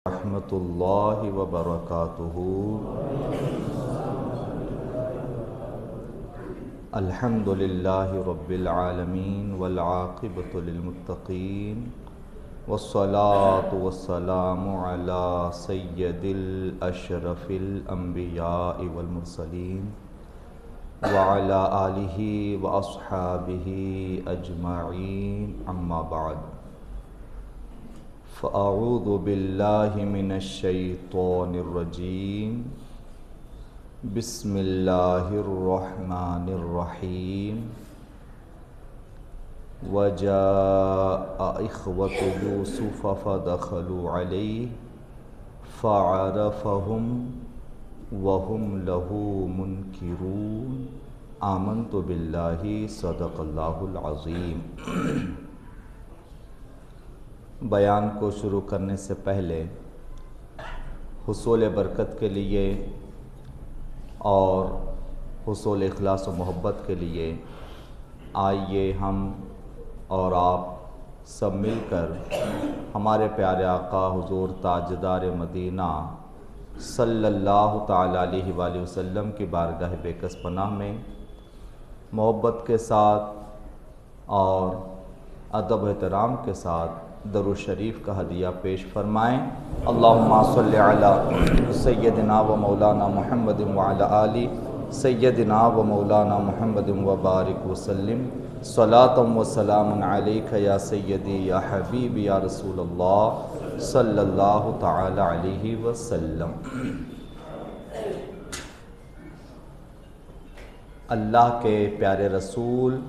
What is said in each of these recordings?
رحمۃ اللہ وبرکاتہ۔ الحمد للہ رب العالمین والعاقبۃ للمتقین والصلاة والسلام علی سید الاشرف الانبیاء والمرسلین وعلی آلہ واصحابہ اجمعین، اما بعد فاعوذ باللہ من الشیطان الرجیم، بسم اللہ الرحمن الرحیم۔ وجاء اخوة یوسف فدخلوا علیہ فعرفهم وهم له منکرون۔ آمنت باللہ، صدق اللہ العظیم۔ بیان کو شروع کرنے سے پہلے حصول برکت کے لیے اور حصول اخلاص و محبت کے لیے آئیے ہم اور آپ سب مل کر ہمارے پیارے آقا حضور تاجدار مدینہ صلی اللہ تعالی علیہ وآلہ وسلم کی بارگاہ بے کس پناہ میں محبت کے ساتھ اور ادب و احترام کے ساتھ درود شریف کا ہدیہ پیش فرمائیں۔ اللہم صلی علی سیدنا و مولانا محمد وعلی آل سیدنا و مولانا محمد وبارک وسلم، صلاۃ و سلام علیک یا سیدی یا حبیب یا رسول اللہ صلی اللہ تعالی علیہ وسلم۔ اللہ کے پیارے رسول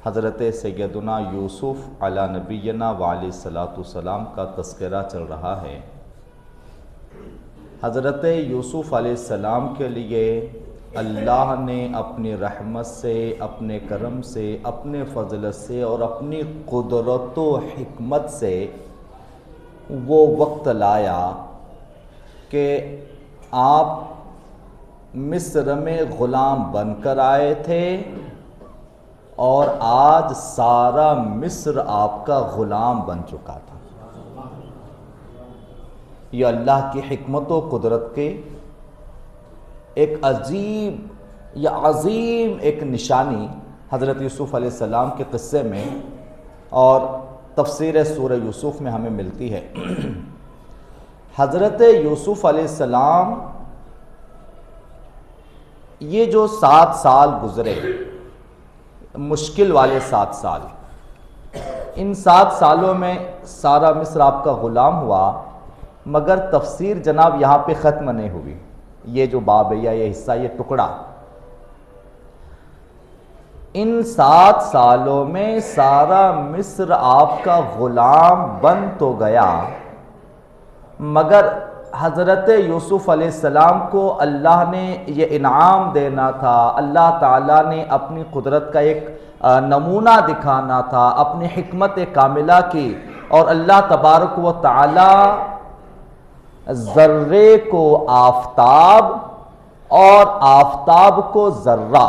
حضرت سیدنا یوسف علی نبینا وعلیہ الصلاۃ والسلام کا تذکرہ چل رہا ہے۔ حضرت یوسف علیہ السلام کے لیے اللہ نے اپنی رحمت سے، اپنے کرم سے، اپنے فضل سے اور اپنی قدرت و حکمت سے وہ وقت لایا کہ آپ مصر میں غلام بن کر آئے تھے اور آج سارا مصر آپ کا غلام بن چکا تھا۔ یہ اللہ کی حکمت و قدرت کے ایک عجیب یا عظیم ایک نشانی حضرت یوسف علیہ السلام کے قصے میں اور تفسیر سورہ یوسف میں ہمیں ملتی ہے۔ حضرت یوسف علیہ السلام یہ جو 7 سال گزرے، مشکل والے 7 سال، ان 7 سالوں میں سارا مصر آپ کا غلام ہوا، مگر تفسیر جناب یہاں پہ ختم نہیں ہوئی۔ یہ جو باب ہے یا یہ حصہ، یہ ٹکڑا، ان 7 سالوں میں سارا مصر آپ کا غلام بن تو گیا، مگر حضرت یوسف علیہ السلام کو اللہ نے یہ انعام دینا تھا، اللہ تعالیٰ نے اپنی قدرت کا ایک نمونہ دکھانا تھا، اپنی حکمت کاملہ کی، اور اللہ تبارک و تعالیٰ ذرے کو آفتاب اور آفتاب کو ذرہ،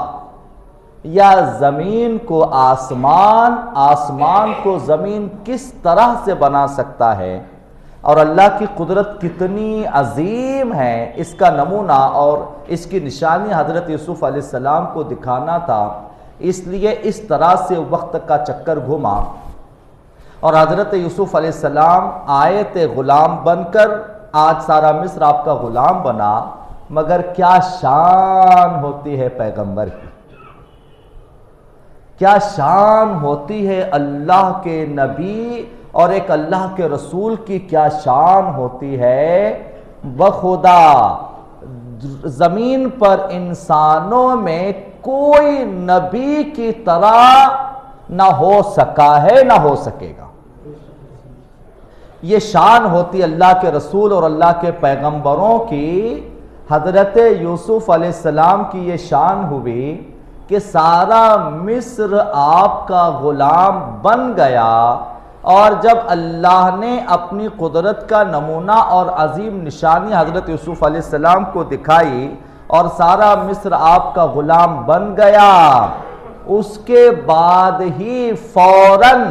یا زمین کو آسمان، آسمان کو زمین کس طرح سے بنا سکتا ہے، اور اللہ کی قدرت کتنی عظیم ہے، اس کا نمونہ اور اس کی نشانی حضرت یوسف علیہ السلام کو دکھانا تھا۔ اس لیے اس طرح سے وقت کا چکر گھوما اور حضرت یوسف علیہ السلام آئے تھے غلام بن کر، آج سارا مصر آپ کا غلام بنا، مگر کیا شان ہوتی ہے پیغمبر کی، کیا شان ہوتی ہے اللہ کے نبی اور ایک اللہ کے رسول کی، کیا شان ہوتی ہے۔ بخدا زمین پر انسانوں میں کوئی نبی کی طرح نہ ہو سکا ہے، نہ ہو سکے گا۔ یہ شان ہوتی اللہ کے رسول اور اللہ کے پیغمبروں کی۔ حضرت یوسف علیہ السلام کی یہ شان ہوئی کہ سارا مصر آپ کا غلام بن گیا، اور جب اللہ نے اپنی قدرت کا نمونہ اور عظیم نشانی حضرت یوسف علیہ السلام کو دکھائی اور سارا مصر آپ کا غلام بن گیا، اس کے بعد ہی فوراً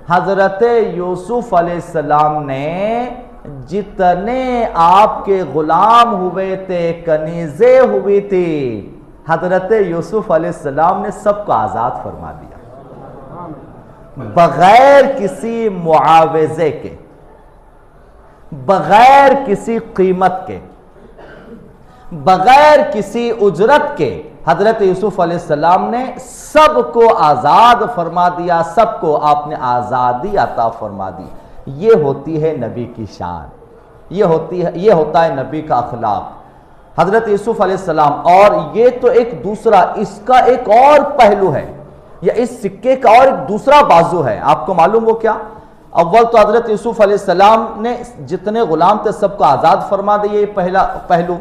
حضرت یوسف علیہ السلام نے جتنے آپ کے غلام ہوئے تھے، کنیزیں ہوئی تھی، حضرت یوسف علیہ السلام نے سب کو آزاد فرما دیا، بغیر کسی معاوضے کے، بغیر کسی قیمت کے، بغیر کسی اجرت کے حضرت یوسف علیہ السلام نے سب کو آزاد فرما دیا، سب کو آپ نے آزادی عطا فرما دی۔ یہ ہوتی ہے نبی کی شان، یہ ہوتا ہے نبی کا اخلاق، حضرت یوسف علیہ السلام۔ اور یہ تو ایک دوسرا، اس کا ایک اور پہلو ہے، یا اس سکے کا اور ایک دوسرا بازو ہے، آپ کو معلوم ہو کیا؟ اول تو حضرت یوسف علیہ السلام نے جتنے غلام تھے سب کو آزاد فرما دیے، یہ پہلا پہلو۔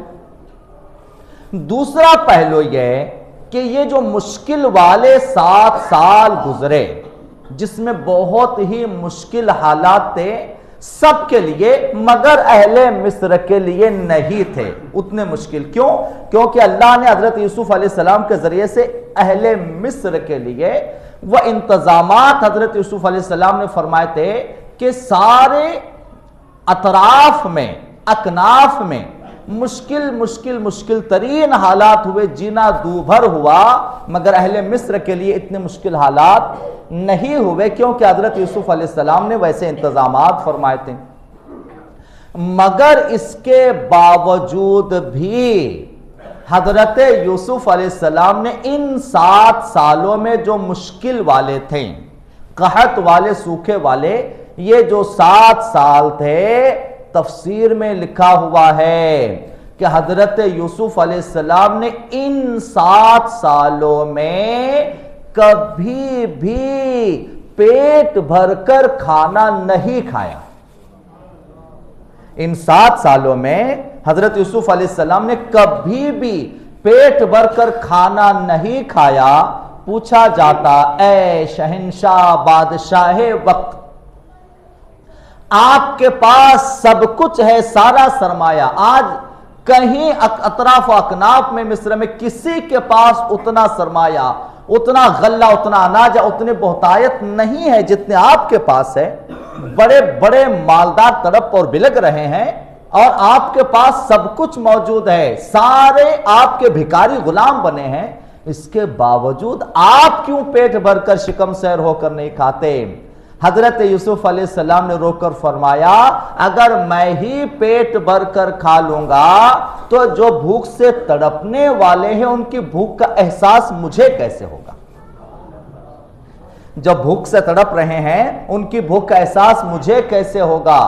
دوسرا پہلو یہ کہ یہ جو مشکل والے 7 سال گزرے، جس میں بہت ہی مشکل حالات تھے سب کے لیے، مگر اہل مصر کے لیے نہیں تھے اتنے مشکل۔ کیوں؟ کیونکہ اللہ نے حضرت یوسف علیہ السلام کے ذریعے سے اہل مصر کے لیے وہ انتظامات حضرت یوسف علیہ السلام نے فرمائے تھے کہ سارے اطراف میں، اکناف میں مشکل ترین حالات ہوئے، جینا دوبھر ہوا، مگر اہل مصر کے لیے اتنے مشکل حالات نہیں ہوئے، کیونکہ حضرت یوسف علیہ السلام نے ویسے انتظامات فرمائے تھے۔ مگر اس کے باوجود بھی حضرت یوسف علیہ السلام نے ان 7 سالوں میں جو مشکل والے تھے، قحط والے، سوکھے والے، یہ جو 7 سال تھے، تفسیر میں لکھا ہوا ہے کہ حضرت یوسف علیہ السلام نے ان 7 سالوں میں کبھی بھی پیٹ بھر کر کھانا نہیں کھایا۔ ان 7 سالوں میں حضرت یوسف علیہ السلام نے کبھی بھی پیٹ بھر کر کھانا نہیں کھایا۔ پوچھا جاتا، اے شہنشاہ بادشاہ وقت، آپ کے پاس سب کچھ ہے، سارا سرمایہ، آج کہیں اطراف و اکناف میں مصر میں کسی کے پاس اتنا سرمایہ، اتنا غلہ، اتنا اناج، اتنے بہتایت نہیں ہے جتنے آپ کے پاس ہے، بڑے بڑے مالدار تڑپ اور بلک رہے ہیں، اور آپ کے پاس سب کچھ موجود ہے، سارے آپ کے بھکاری غلام بنے ہیں، اس کے باوجود آپ کیوں پیٹ بھر کر شکم سیر ہو کر نہیں کھاتے؟ حضرت یوسف علیہ السلام نے رو کر فرمایا، اگر میں ہی پیٹ بھر کر کھا لوں گا تو جو بھوک سے تڑپنے والے ہیں ان کی بھوک کا احساس مجھے کیسے ہوگا؟ جو بھوک سے تڑپ رہے ہیں ان کی بھوک کا احساس مجھے کیسے ہوگا؟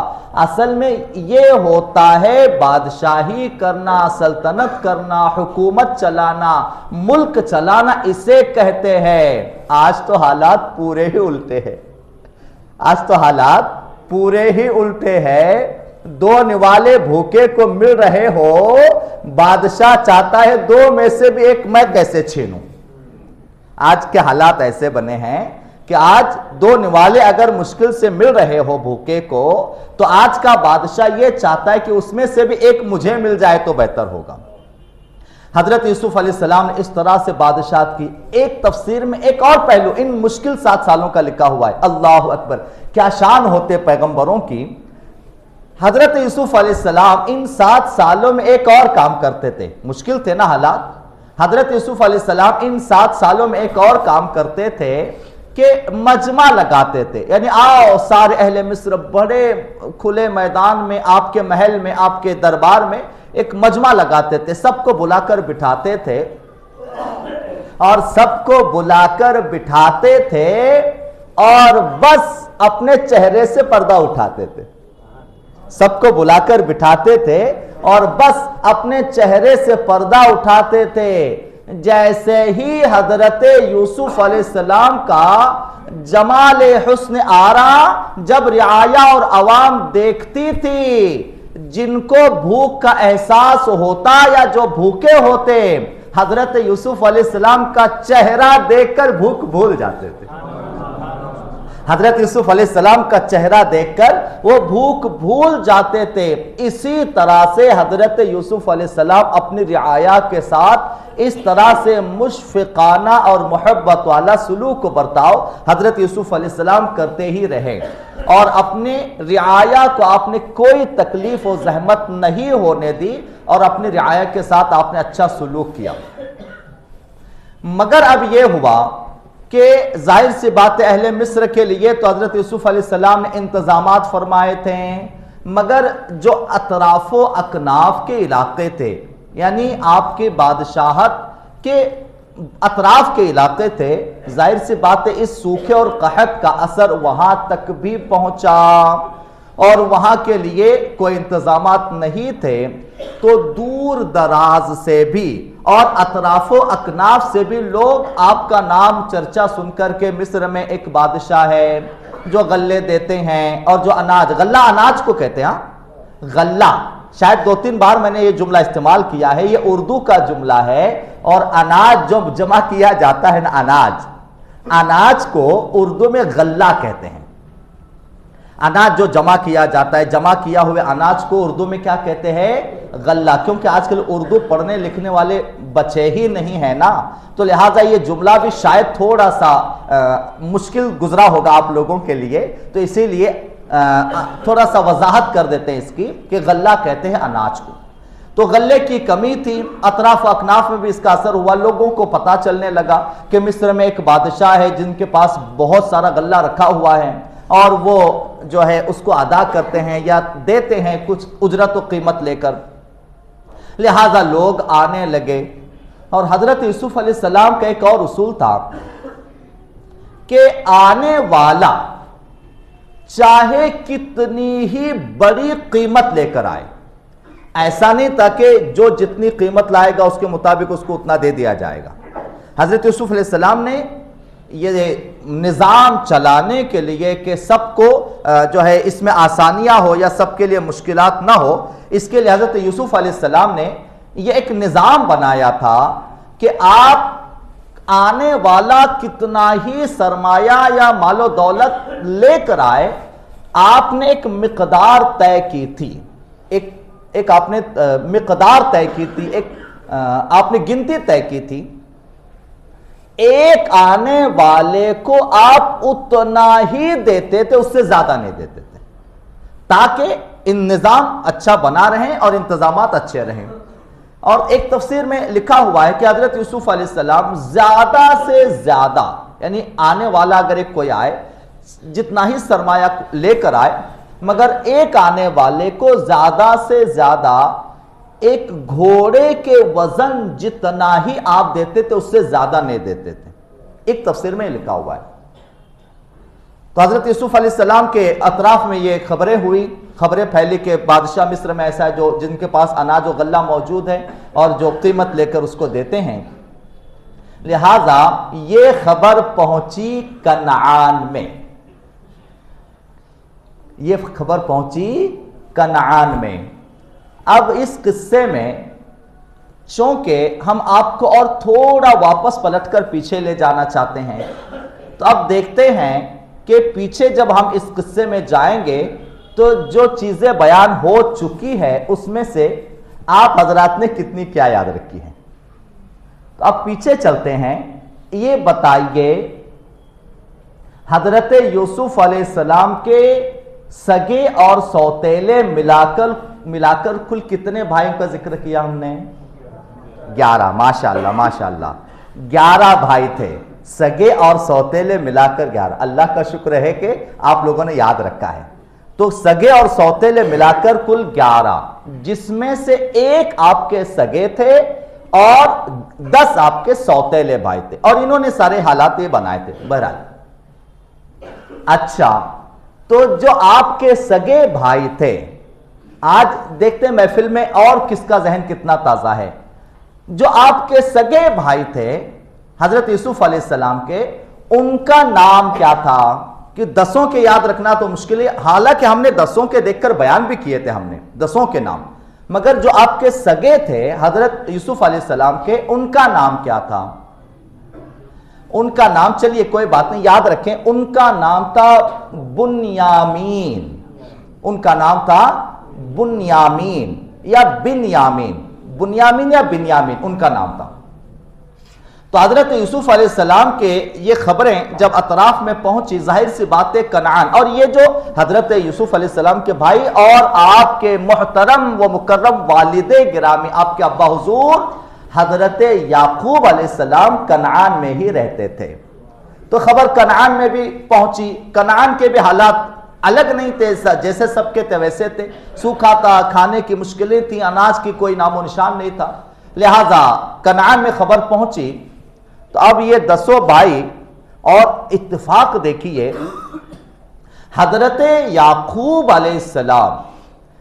اصل میں یہ ہوتا ہے بادشاہی کرنا، سلطنت کرنا، حکومت چلانا، ملک چلانا، اسے کہتے ہیں۔ آج تو حالات پورے ہی الٹے ہیں، آج تو حالات پورے ہی الٹے ہیں۔ 2 نوالے بھوکے کو مل رہے ہو، بادشاہ چاہتا ہے 2 میں سے بھی ایک میں کیسے چھینوں۔ آج کے حالات ایسے بنے ہیں کہ آج 2 نوالے اگر مشکل سے مل رہے ہو بھوکے کو، تو آج کا بادشاہ یہ چاہتا ہے کہ اس میں سے بھی ایک مجھے مل جائے تو بہتر ہوگا۔ حضرت یوسف علیہ السلام نے اس طرح سے بادشاہت کی۔ ایک تفسیر میں ایک اور پہلو ان مشکل 7 سالوں کا لکھا ہوا ہے۔ اللہ اکبر، کیا شان ہوتے پیغمبروں کی۔ حضرت یوسف علیہ السلام ان 7 سالوں میں ایک اور کام کرتے تھے، مشکل تھے نا حالات۔ حضرت یوسف علیہ السلام ان 7 سالوں میں ایک اور کام کرتے تھے کہ مجمع لگاتے تھے، یعنی آؤ سارے اہل مصر بڑے کھلے میدان میں، آپ کے محل میں، آپ کے دربار میں ایک مجمع لگاتے تھے، سب کو بلا کر بٹھاتے تھے، اور سب کو بلا کر بٹھاتے تھے اور بس اپنے چہرے سے پردہ اٹھاتے تھے۔ سب کو بلا کر بٹھاتے تھے اور بس اپنے چہرے سے پردہ اٹھاتے تھے۔ جیسے ہی حضرت یوسف علیہ السلام کا جمال حسن آرا جب رعایا اور عوام دیکھتی تھی، جن کو بھوک کا احساس ہوتا یا جو بھوکے ہوتے، حضرت یوسف علیہ السلام کا چہرہ دیکھ کر بھوک بھول جاتے تھے۔ حضرت یوسف علیہ السلام کا چہرہ دیکھ کر وہ بھوک بھول جاتے تھے۔ اسی طرح سے حضرت یوسف علیہ السلام اپنی رعایا کے ساتھ اس طرح سے مشفقانہ اور محبت والا سلوک و برتاؤ حضرت یوسف علیہ السلام کرتے ہی رہے، اور اپنی رعایا کو آپ نے کوئی تکلیف و زحمت نہیں ہونے دی، اور اپنی رعایا کے ساتھ آپ نے اچھا سلوک کیا۔ مگر اب یہ ہوا کہ ظاہر سی بات ہے اہل مصر کے لیے تو حضرت یوسف علیہ السلام نے انتظامات فرمائے تھے، مگر جو اطراف و اکناف کے علاقے تھے، یعنی آپ کے بادشاہت کے اطراف کے علاقے تھے، ظاہر سی بات ہے اس سوکھے اور قحط کا اثر وہاں تک بھی پہنچا، اور وہاں کے لیے کوئی انتظامات نہیں تھے، تو دور دراز سے بھی اور اطراف و اکناف سے بھی لوگ آپ کا نام چرچا سن کر کے مصر میں ایک بادشاہ ہے جو غلے دیتے ہیں، اور جو اناج، غلہ اناج کو کہتے ہیں، غلہ شاید 2-3 بار میں نے یہ جملہ استعمال کیا ہے، یہ اردو کا جملہ ہے، اور اناج جو جمع کیا جاتا ہے نا، اناج کو اردو میں غلہ کہتے ہیں۔ اناج جو جمع کیا جاتا ہے، جمع کیا ہوئے اناج کو اردو میں کیا کہتے ہیں؟ غلہ، کیونکہ آج کل اردو پڑھنے لکھنے والے بچے ہی نہیں ہیں نا، تو لہٰذا یہ جملہ بھی شاید تھوڑا سا مشکل گزرا ہوگا آپ لوگوں کے لیے، تو اسی لیے تھوڑا سا وضاحت کر دیتے ہیں اس کی کہ غلہ کہتے ہیں اناج کو۔ تو غلے کی کمی تھی، اطراف و اکناف میں بھی اس کا اثر ہوا، لوگوں کو پتہ چلنے لگا کہ مصر میں ایک بادشاہ ہے جن کے پاس بہت سارا غلہ رکھا ہوا ہے، اور وہ جو ہے اس کو ادا کرتے ہیں یا دیتے ہیں کچھ اجرت و قیمت لے کر، لہٰذا لوگ آنے لگے۔ اور حضرت یوسف علیہ السلام کا ایک اور اصول تھا کہ آنے والا چاہے کتنی ہی بڑی قیمت لے کر آئے، ایسا نہیں تھا کہ جو جتنی قیمت لائے گا اس کے مطابق اس کو اتنا دے دیا جائے گا۔ حضرت یوسف علیہ السلام نے یہ نظام چلانے کے لیے کہ سب کو جو ہے اس میں آسانیاں ہو یا سب کے لیے مشکلات نہ ہو، اس کے لیے حضرت یوسف علیہ السلام نے یہ ایک نظام بنایا تھا کہ آپ آنے والا کتنا ہی سرمایہ یا مال و دولت لے کر آئے، آپ نے ایک مقدار طے کی تھی، ایک آپ نے مقدار طے کی تھی، ایک آپ نے گنتی طے کی تھی، ایک آنے والے کو آپ اتنا ہی دیتے تھے، اس سے زیادہ نہیں دیتے تھے، تاکہ ان نظام اچھا بنا رہیں اور انتظامات اچھے رہیں۔ اور ایک تفسیر میں لکھا ہوا ہے کہ حضرت یوسف علیہ السلام زیادہ سے زیادہ، یعنی آنے والا اگر ایک کوئی آئے جتنا ہی سرمایہ لے کر آئے، مگر ایک آنے والے کو زیادہ سے زیادہ ایک گھوڑے کے وزن جتنا ہی آپ دیتے تھے اس سے زیادہ نہیں دیتے تھے، ایک تفسیر میں لکھا ہوا ہے۔ تو حضرت یوسف علیہ السلام کے اطراف میں یہ خبریں پھیلی کہ بادشاہ مصر میں ایسا ہے جو جن کے پاس اناج و غلہ موجود ہے اور جو قیمت لے کر اس کو دیتے ہیں، لہٰذا یہ خبر پہنچی کنعان میں، یہ خبر پہنچی کنعان میں۔ اب اس قصے میں چونکہ ہم آپ کو اور تھوڑا واپس پلٹ کر پیچھے لے جانا چاہتے ہیں، تو اب دیکھتے ہیں کہ پیچھے جب ہم اس قصے میں جائیں گے تو جو چیزیں بیان ہو چکی ہے اس میں سے آپ حضرات نے کتنی کیا یاد رکھی ہیں۔ تو اب پیچھے چلتے ہیں، یہ بتائیے حضرت یوسف علیہ السلام کے سگے اور سوتیلے ملا کر کل کتنے بھائیوں کا ذکر کیا ہم نے؟ 11، ماشاءاللہ ماشاءاللہ 11 بھائی تھے، سگے اور سوتیلے ملا کر 11۔ اللہ کا شکر ہے کہ آپ لوگوں نے یاد رکھا ہے۔ تو سگے اور سوتیلے ملا کر کل 11، جس میں سے ایک آپ کے سگے تھے اور 10 آپ کے سوتیلے بھائی تھے، اور انہوں نے سارے حالات یہ بنائے تھے۔ بہرحال اچھا، تو جو آپ کے سگے بھائی تھے، آج دیکھتے ہیں محفل میں اور کس کا ذہن کتنا تازہ ہے۔ جو آپ کے سگے بھائی تھے حضرت یوسف علیہ السلام کے، ان کا نام کیا تھا؟ کہ 10 کے یاد رکھنا تو مشکل ہے، حالانکہ ہم نے 10 کے دیکھ کر بیان بھی کیے تھے ہم نے 10 کے نام، مگر جو آپ کے سگے تھے حضرت یوسف علیہ السلام کے، ان کا نام کیا تھا؟ ان کا نام، چلیے کوئی بات نہیں، یاد رکھیں، ان کا نام تھا بنیامین، ان کا نام تھا بنیامین یا بنیامین، بنیامین یا بنیامین ان کا نام تھا۔ تو حضرت یوسف علیہ السلام کے یہ خبریں جب اطراف میں پہنچی، ظاہر سی بات ہے کنعان، اور یہ جو حضرت یوسف علیہ السلام کے بھائی اور آپ کے محترم و مکرم والد گرامی، آپ کے ابا حضور حضرت یعقوب علیہ السلام کنعان میں ہی رہتے تھے، تو خبر کنعان میں بھی پہنچی۔ کنعان کے بھی حالات الگ نہیں تھے، جیسے سب کے تھے ویسے تھے، سوکھا تھا، کھانے کی مشکلیں تھیں، اناج کی کوئی نام و نشان نہیں تھا، لہذا کنعان میں خبر پہنچی۔ تو اب یہ 10 بھائی، اور اتفاق دیکھیے حضرت یعقوب علیہ السلام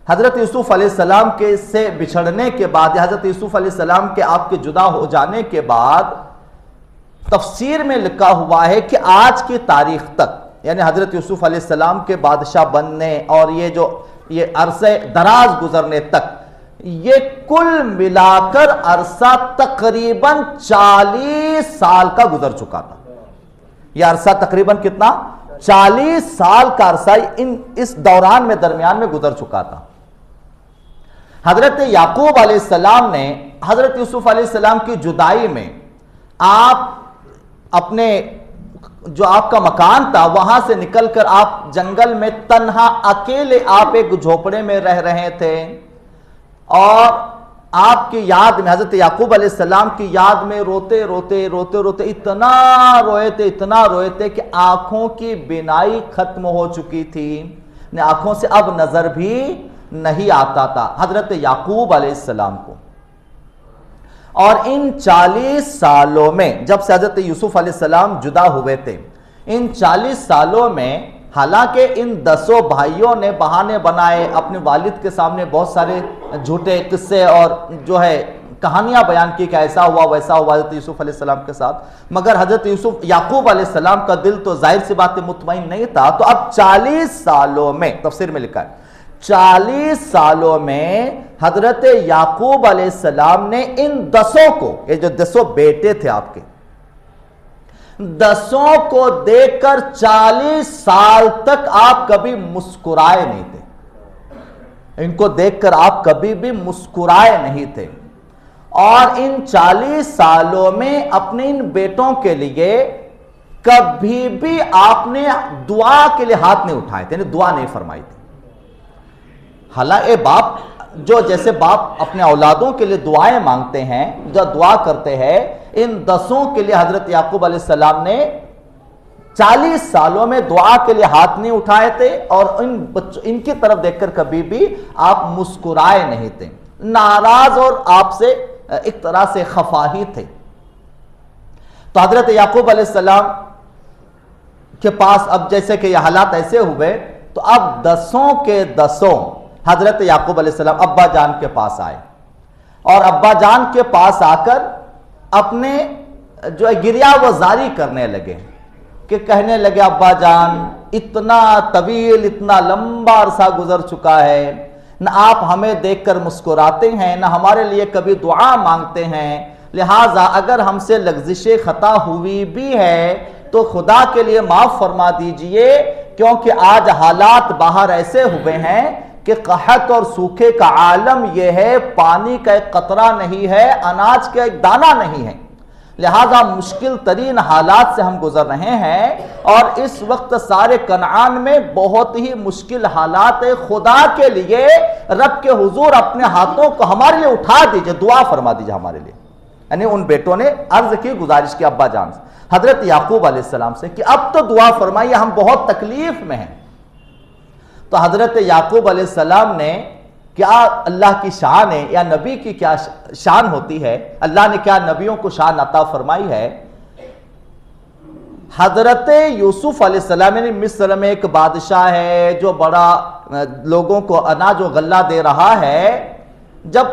حضرت یوسف علیہ السلام کے سے بچھڑنے کے بعد، حضرت یوسف علیہ السلام کے آپ کے جدا ہو جانے کے بعد تفسیر میں لکھا ہوا ہے کہ آج کی تاریخ تک، یعنی حضرت یوسف علیہ السلام کے بادشاہ بننے اور یہ عرصے دراز گزرنے تک، یہ کل ملا کر عرصہ تقریباً 40 سال کا گزر چکا تھا۔ یہ عرصہ تقریباً کتنا؟ 40 سال کا عرصہ اس دوران میں درمیان میں گزر چکا تھا۔ حضرت یعقوب علیہ السلام نے حضرت یوسف علیہ السلام کی جدائی میں، آپ اپنے جو آپ کا مکان تھا وہاں سے نکل کر آپ جنگل میں تنہا اکیلے آپ ایک جھوپڑے میں رہ رہے تھے، اور آپ کی یاد میں، حضرت یعقوب علیہ السلام کی یاد میں روتے روتے اتنا روئے تھے کہ آنکھوں کی بینائی ختم ہو چکی تھی، آنکھوں سے اب نظر بھی نہیں آتا تھا حضرت یعقوب علیہ السلام کو۔ اور ان 40 سالوں میں جب سے حضرت یوسف علیہ السلام جدا ہوئے تھے، ان 40 سالوں میں حالانکہ ان 10 بھائیوں نے بہانے بنائے، اپنے والد کے سامنے بہت سارے جھوٹے قصے اور جو ہے کہانیاں بیان کی کہ ایسا ہوا ویسا ہوا حضرت یوسف علیہ السلام کے ساتھ، مگر حضرت یعقوب علیہ السلام کا دل تو ظاہر سی بات مطمئن نہیں تھا۔ تو اب 40 سالوں میں، تفسیر میں لکھا ہے 40 سالوں میں حضرت یعقوب علیہ السلام نے ان 10 کو، یہ جو 10 بیٹے تھے آپ کے، 10 کو دیکھ کر 40 سال تک آپ کبھی مسکرائے نہیں تھے، ان کو دیکھ کر آپ کبھی بھی مسکرائے نہیں تھے، اور ان 40 سالوں میں اپنے ان بیٹوں کے لیے کبھی بھی آپ نے دعا کے لیے ہاتھ نہیں اٹھائے تھے، یعنی دعا نہیں فرمائی تھی۔ حالانکہ باپ جو جیسے باپ اپنے اولادوں کے لیے دعائیں مانگتے ہیں، جو دعا کرتے ہیں، ان 10 کے لیے حضرت یعقوب علیہ السلام نے 40 سالوں میں دعا کے لیے ہاتھ نہیں اٹھائے تھے، اور ان کی طرف دیکھ کر کبھی بھی آپ مسکرائے نہیں تھے، ناراض اور آپ سے ایک طرح سے خفا ہی تھے۔ تو حضرت یعقوب علیہ السلام کے پاس اب جیسے کہ یہ حالات ایسے ہوئے، تو اب 10 کے 10 حضرت یعقوب علیہ السلام ابا جان کے پاس آئے، اور ابا جان کے پاس آ کر اپنے جو گریہ وہ زاری کرنے لگے، کہ کہنے لگے ابا جان اتنا طویل، اتنا لمبا عرصہ گزر چکا ہے، نہ آپ ہمیں دیکھ کر مسکراتے ہیں، نہ ہمارے لیے کبھی دعا مانگتے ہیں، لہٰذا اگر ہم سے لغزش خطا ہوئی بھی ہے تو خدا کے لیے معاف فرما دیجئے، کیونکہ آج حالات باہر ایسے ہوئے ہیں کہ قحط اور سوکھے کا عالم یہ ہے، پانی کا ایک قطرہ نہیں ہے، اناج کا ایک دانہ نہیں ہے، لہذا مشکل ترین حالات سے ہم گزر رہے ہیں، اور اس وقت سارے کنعان میں بہت ہی مشکل حالات ہے، خدا کے لیے رب کے حضور اپنے ہاتھوں کو ہمارے لیے اٹھا دیجئے، دعا فرما دیجئے ہمارے لیے۔ یعنی ان بیٹوں نے عرض کی، گزارش کی ابا جان سے، حضرت یعقوب علیہ السلام سے، کہ اب تو دعا فرمائیے، ہم بہت تکلیف میں ہیں۔ تو حضرت یعقوب علیہ السلام نے، کیا اللہ کی شان ہے یا نبی کی کیا شان ہوتی ہے، اللہ نے کیا نبیوں کو شان عطا فرمائی ہے، حضرت یوسف علیہ السلام نے مصر میں ایک بادشاہ ہے جو بڑا لوگوں کو اناج و غلہ دے رہا ہے، جب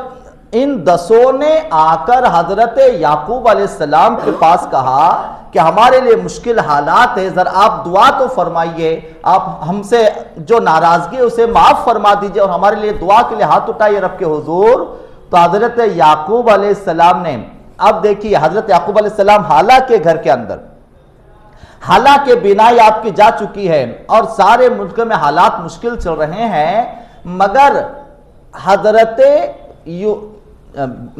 ان 10 نے آ کر حضرت یعقوب علیہ السلام کے پاس کہا کہ ہمارے لیے مشکل حالات ہے، ذرا آپ دعا تو فرمائیے، آپ ہم سے جو ناراضگی ہے اسے معاف فرما دیجئے، اور ہمارے لیے دعا کے لیے ہاتھ اٹھائیے رب کے حضور۔ تو حضرت یعقوب علیہ السلام نے، اب دیکھیے حضرت یعقوب علیہ السلام حالہ کے گھر کے اندر، حالانکہ بینائی آپ کی جا چکی ہے اور سارے ملک میں حالات مشکل چل رہے ہیں، مگر حضرت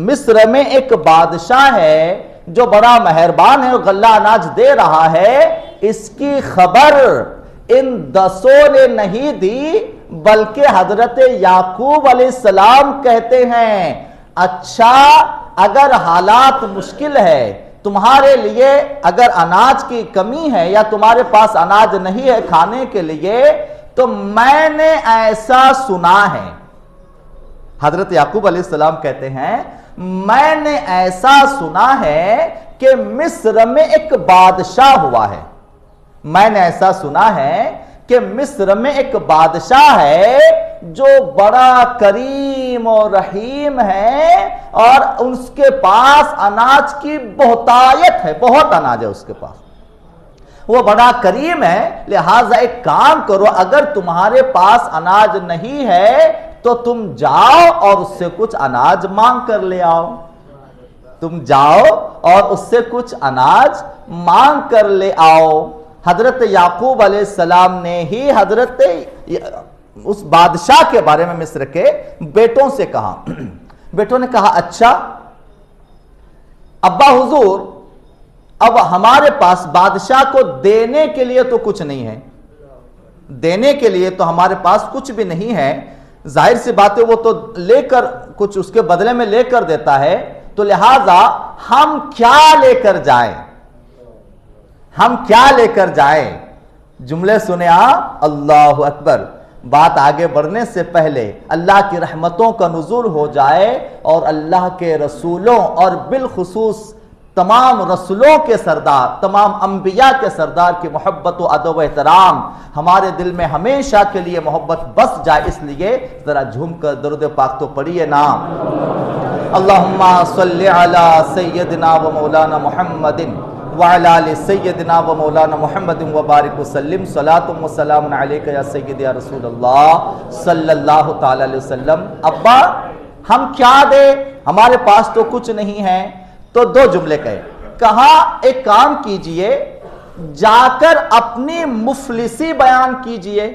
مصر میں ایک بادشاہ ہے جو بڑا مہربان ہے اور غلہ اناج دے رہا ہے، اس کی خبر ان 10 نے نہیں دی، بلکہ حضرت یعقوب علیہ السلام کہتے ہیں اچھا اگر حالات مشکل ہے تمہارے لیے، اگر اناج کی کمی ہے یا تمہارے پاس اناج نہیں ہے کھانے کے لیے، تو میں نے ایسا سنا ہے۔ حضرت یعقوب علیہ السلام کہتے ہیں میں نے ایسا سنا ہے کہ مصر میں ایک بادشاہ ہوا ہے، میں نے ایسا سنا ہے کہ مصر میں ایک بادشاہ ہے جو بڑا کریم اور رحیم ہے اور اس کے پاس اناج کی بہتایت ہے، بہت اناج ہے اس کے پاس، وہ بڑا کریم ہے، لہٰذا ایک کام کرو، اگر تمہارے پاس اناج نہیں ہے تو تم جاؤ اور اس سے کچھ اناج مانگ کر لے آؤ، تم جاؤ اور اس سے کچھ اناج مانگ کر لے آؤ۔ حضرت یعقوب علیہ السلام نے ہی حضرت اس بادشاہ کے بارے میں مصر کے بیٹوں سے کہا، بیٹوں نے کہا اچھا ابا حضور، اب ہمارے پاس بادشاہ کو دینے کے لیے تو کچھ نہیں ہے، دینے کے لیے تو ہمارے پاس کچھ بھی نہیں ہے، ظاہر سی بات ہے وہ تو لے کر کچھ اس کے بدلے میں لے کر دیتا ہے، تو لہٰذا ہم کیا لے کر جائیں، ہم کیا لے کر جائیں؟ جملے سنے آپ، اللہ اکبر۔ بات آگے بڑھنے سے پہلے اللہ کی رحمتوں کا نزول ہو جائے اور اللہ کے رسولوں اور بالخصوص تمام رسولوں کے سردار، تمام انبیاء کے سردار کی محبت و ادب و احترام ہمارے دل میں ہمیشہ کے لیے محبت بس جائے، اس لیے ذرا جھوم کر درود پاک تو پڑھیے نا۔ اللہم صلی علی سیدنا و مولانا محمد وعلی آل سیدنا و مولانا محمد وبارک وسلم، صلاۃ و سلام علیک یا سید یا رسول اللہ صلی اللہ تعالی علیہ وسلم۔ ابا ہم کیا دیں، ہمارے پاس تو کچھ نہیں ہے، تو 2 جملے کہے، کہا ایک کام کیجئے، جا کر اپنی مفلسی بیان کیجئے،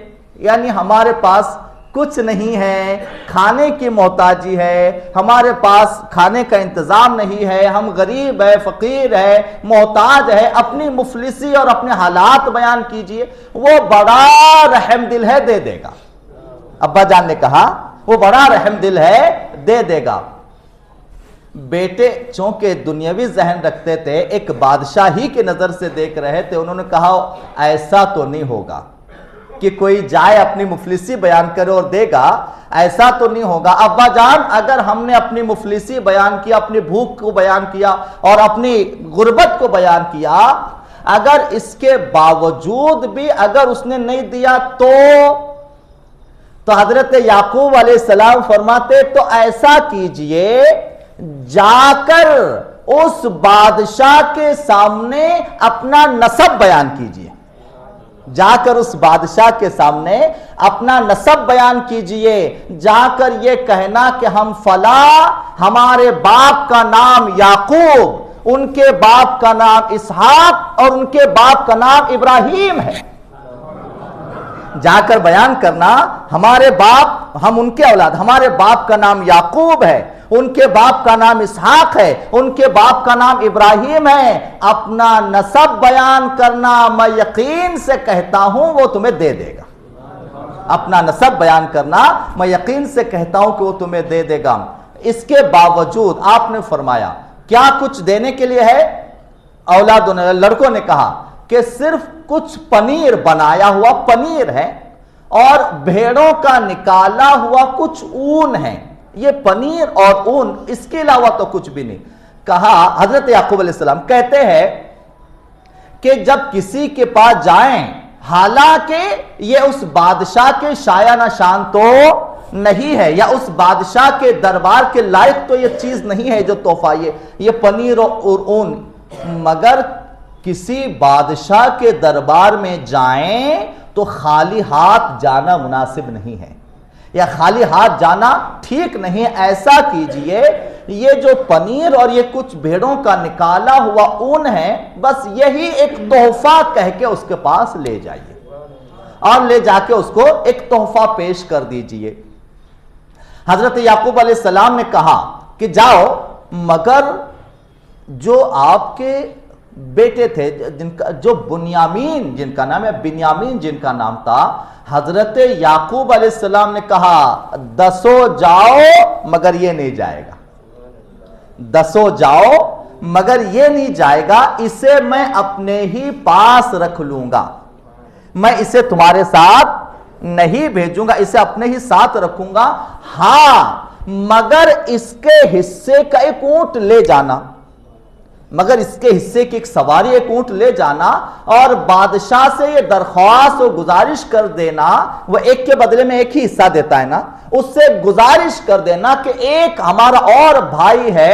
یعنی ہمارے پاس کچھ نہیں ہے، کھانے کی محتاجی ہے، ہمارے پاس کھانے کا انتظام نہیں ہے، ہم غریب ہے، فقیر ہے، محتاج ہے، اپنی مفلسی اور اپنے حالات بیان کیجئے، وہ بڑا رحم دل ہے، دے دے گا۔ ابا جان نے کہا وہ بڑا رحم دل ہے، دے دے گا۔ بیٹے چونکہ دنیاوی ذہن رکھتے تھے، ایک بادشاہی کی نظر سے دیکھ رہے تھے، انہوں نے کہا ایسا تو نہیں ہوگا کہ کوئی جائے اپنی مفلسی بیان کرے اور دے گا، ایسا تو نہیں ہوگا۔ ابا جان اگر ہم نے اپنی مفلسی بیان کیا، اپنی بھوک کو بیان کیا اور اپنی غربت کو بیان کیا، اگر اس کے باوجود بھی اگر اس نے نہیں دیا تو حضرت یعقوب علیہ السلام فرماتے تو ایسا کیجئے، جا کر اس بادشاہ کے سامنے اپنا نسب بیان کیجئے، جا کر اس بادشاہ کے سامنے اپنا نسب بیان کیجئے، جا کر یہ کہنا کہ ہم فلاں، ہمارے باپ کا نام یعقوب، ان کے باپ کا نام اسحاق اور ان کے باپ کا نام ابراہیم ہے۔ جا کر بیان کرنا ہمارے باپ، ہم ان کے اولاد، ہمارے باپ کا نام یعقوب ہے، ان کے باپ کا نام اسحاق ہے، ان کے باپ کا نام ابراہیم ہے، اپنا نسب بیان کرنا میں یقین سے کہتا ہوں وہ تمہیں دے دے گا، اپنا نسب بیان کرنا میں یقین سے کہتا ہوں کہ وہ تمہیں دے دے گا۔ اس کے باوجود آپ نے فرمایا کیا کچھ دینے کے لیے ہے؟ اولادوں نے، لڑکوں نے کہا کہ صرف کچھ پنیر، بنایا ہوا پنیر ہے اور بھیڑوں کا نکالا ہوا کچھ اون ہے، یہ پنیر اور اون، اس کے علاوہ تو کچھ بھی نہیں۔ کہا حضرت یعقوب علیہ السلام کہتے ہیں کہ جب کسی کے پاس جائیں، حالانکہ یہ اس بادشاہ کے شایانہ شان تو نہیں ہے یا اس بادشاہ کے دربار کے لائق تو یہ چیز نہیں ہے جو تحفہ یہ پنیر اور اون، مگر کسی بادشاہ کے دربار میں جائیں تو خالی ہاتھ جانا مناسب نہیں ہے، یا خالی ہاتھ جانا ٹھیک نہیں، ایسا کیجئے یہ جو پنیر اور یہ کچھ بھیڑوں کا نکالا ہوا اون ہے، بس یہی ایک تحفہ کہہ کے اس کے پاس لے جائیے اور لے جا کے اس کو ایک تحفہ پیش کر دیجئے۔ حضرت یعقوب علیہ السلام نے کہا کہ جاؤ، مگر جو آپ کے بیٹے تھے جو بنیامین جن کا نام ہے، بنیامین جن کا نام تھا، حضرت یعقوب علیہ السلام نے کہا 10 جاؤ مگر یہ نہیں جائے گا، 10 جاؤ مگر یہ نہیں جائے گا، اسے میں اپنے ہی پاس رکھ لوں گا، میں اسے تمہارے ساتھ نہیں بھیجوں گا، اسے اپنے ہی ساتھ رکھوں گا، ہاں مگر اس کے حصے کا ایک اونٹ لے جانا، مگر اس کے حصے کی ایک سواری ایک اونٹ لے جانا، اور بادشاہ سے یہ درخواست و گزارش کر دینا، وہ ایک کے بدلے میں ایک ہی حصہ دیتا ہے نا، اس سے گزارش کر دینا کہ ایک ہمارا اور بھائی ہے،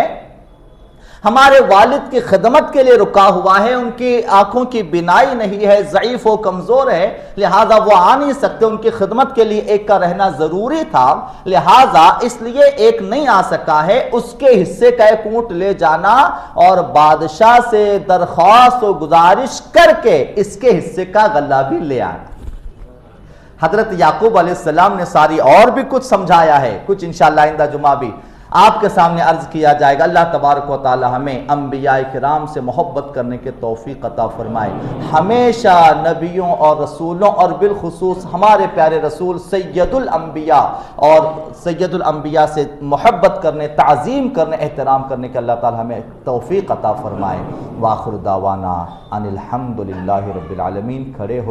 ہمارے والد کی خدمت کے لیے رکا ہوا ہے، ان کی آنکھوں کی بینائی نہیں ہے، ضعیف و کمزور ہے، لہٰذا وہ آ نہیں سکتے، ان کی خدمت کے لیے ایک کا رہنا ضروری تھا، لہٰذا اس لیے ایک نہیں آ سکا ہے، اس کے حصے کا ایک اونٹ لے جانا اور بادشاہ سے درخواست و گزارش کر کے اس کے حصے کا غلہ بھی لے آنا۔ حضرت یعقوب علیہ السلام نے ساری اور بھی کچھ سمجھایا ہے، کچھ انشاءاللہ آئندہ جمعہ بھی آپ کے سامنے عرض کیا جائے گا۔ اللہ تبارک و تعالی ہمیں انبیاء کرام سے محبت کرنے کے توفیق عطا فرمائے، ہمیشہ نبیوں اور رسولوں اور بالخصوص ہمارے پیارے رسول سید الانبیاء اور سید الانبیاء سے محبت کرنے، تعظیم کرنے، احترام کرنے کے اللہ تعالی ہمیں توفیق عطا فرمائے۔ وآخر دعوانا ان الحمدللہ رب العالمین۔ کھڑے ہو